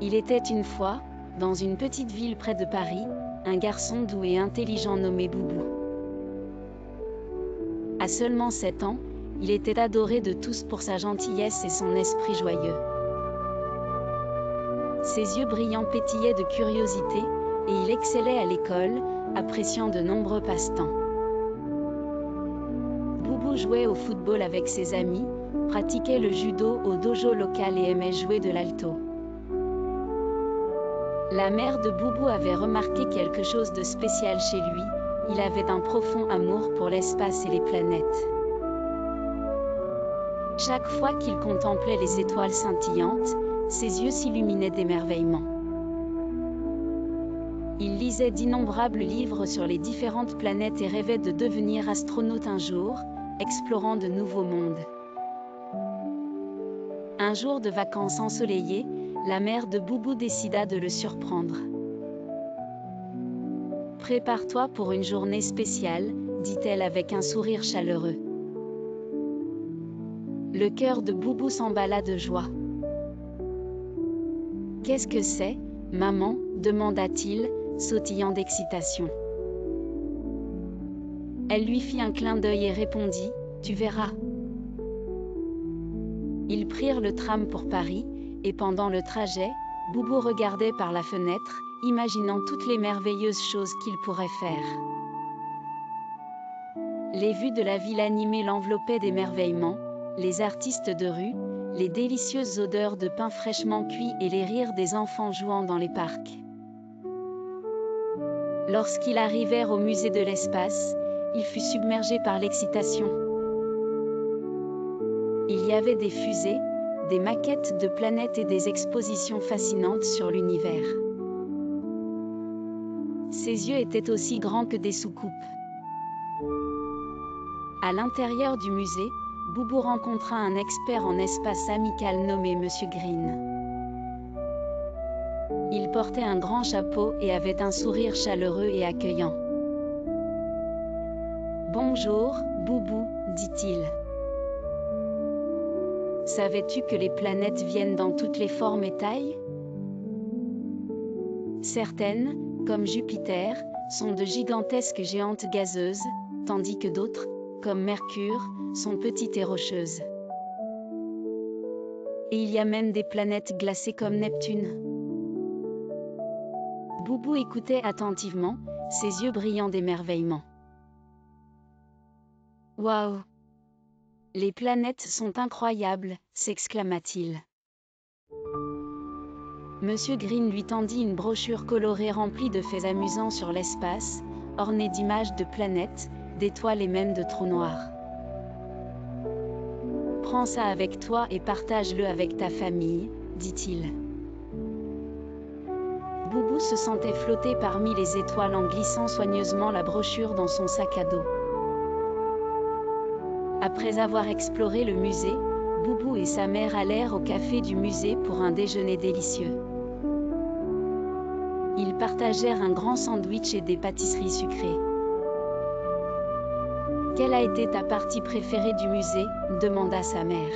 Il était une fois, dans une petite ville près de Paris, un garçon doux et intelligent nommé Boubou. À seulement 7 ans, il était adoré de tous pour sa gentillesse et son esprit joyeux. Ses yeux brillants pétillaient de curiosité, et il excellait à l'école, appréciant de nombreux passe-temps. Boubou jouait au football avec ses amis, pratiquait le judo au dojo local et aimait jouer de l'alto. La mère de Boubou avait remarqué quelque chose de spécial chez lui, il avait un profond amour pour l'espace et les planètes. Chaque fois qu'il contemplait les étoiles scintillantes, ses yeux s'illuminaient d'émerveillement. Il lisait d'innombrables livres sur les différentes planètes et rêvait de devenir astronaute un jour, explorant de nouveaux mondes. Un jour de vacances ensoleillées, la mère de Boubou décida de le surprendre. « Prépare-toi pour une journée spéciale », dit-elle avec un sourire chaleureux. Le cœur de Boubou s'emballa de joie. « Qu'est-ce que c'est, maman ?» demanda-t-il, sautillant d'excitation. Elle lui fit un clin d'œil et répondit « Tu verras ». Ils prirent le tram pour Paris, et pendant le trajet, Boubou regardait par la fenêtre, imaginant toutes les merveilleuses choses qu'il pourrait faire. Les vues de la ville animée l'enveloppaient d'émerveillement, les artistes de rue, les délicieuses odeurs de pain fraîchement cuit et les rires des enfants jouant dans les parcs. Lorsqu'ils arrivèrent au musée de l'espace, il fut submergé par l'excitation. Il y avait des fusées, des maquettes de planètes et des expositions fascinantes sur l'univers. Ses yeux étaient aussi grands que des soucoupes. À l'intérieur du musée, Boubou rencontra un expert en espace amical nommé Monsieur Green. Il portait un grand chapeau et avait un sourire chaleureux et accueillant. « Bonjour, Boubou, dit-il. Savais-tu que les planètes viennent dans toutes les formes et tailles? Certaines, comme Jupiter, sont de gigantesques géantes gazeuses, tandis que d'autres, comme Mercure, sont petites et rocheuses. Et il y a même des planètes glacées comme Neptune. » Boubou écoutait attentivement, ses yeux brillants d'émerveillement. « Waouh! Les planètes sont incroyables !» s'exclama-t-il. Monsieur Green lui tendit une brochure colorée remplie de faits amusants sur l'espace, ornée d'images de planètes, d'étoiles et même de trous noirs. « Prends ça avec toi et partage-le avec ta famille, » dit-il. Boubou se sentait flotter parmi les étoiles en glissant soigneusement la brochure dans son sac à dos. Après avoir exploré le musée, Boubou et sa mère allèrent au café du musée pour un déjeuner délicieux. Ils partagèrent un grand sandwich et des pâtisseries sucrées. « Quelle a été ta partie préférée du musée ?» demanda sa mère.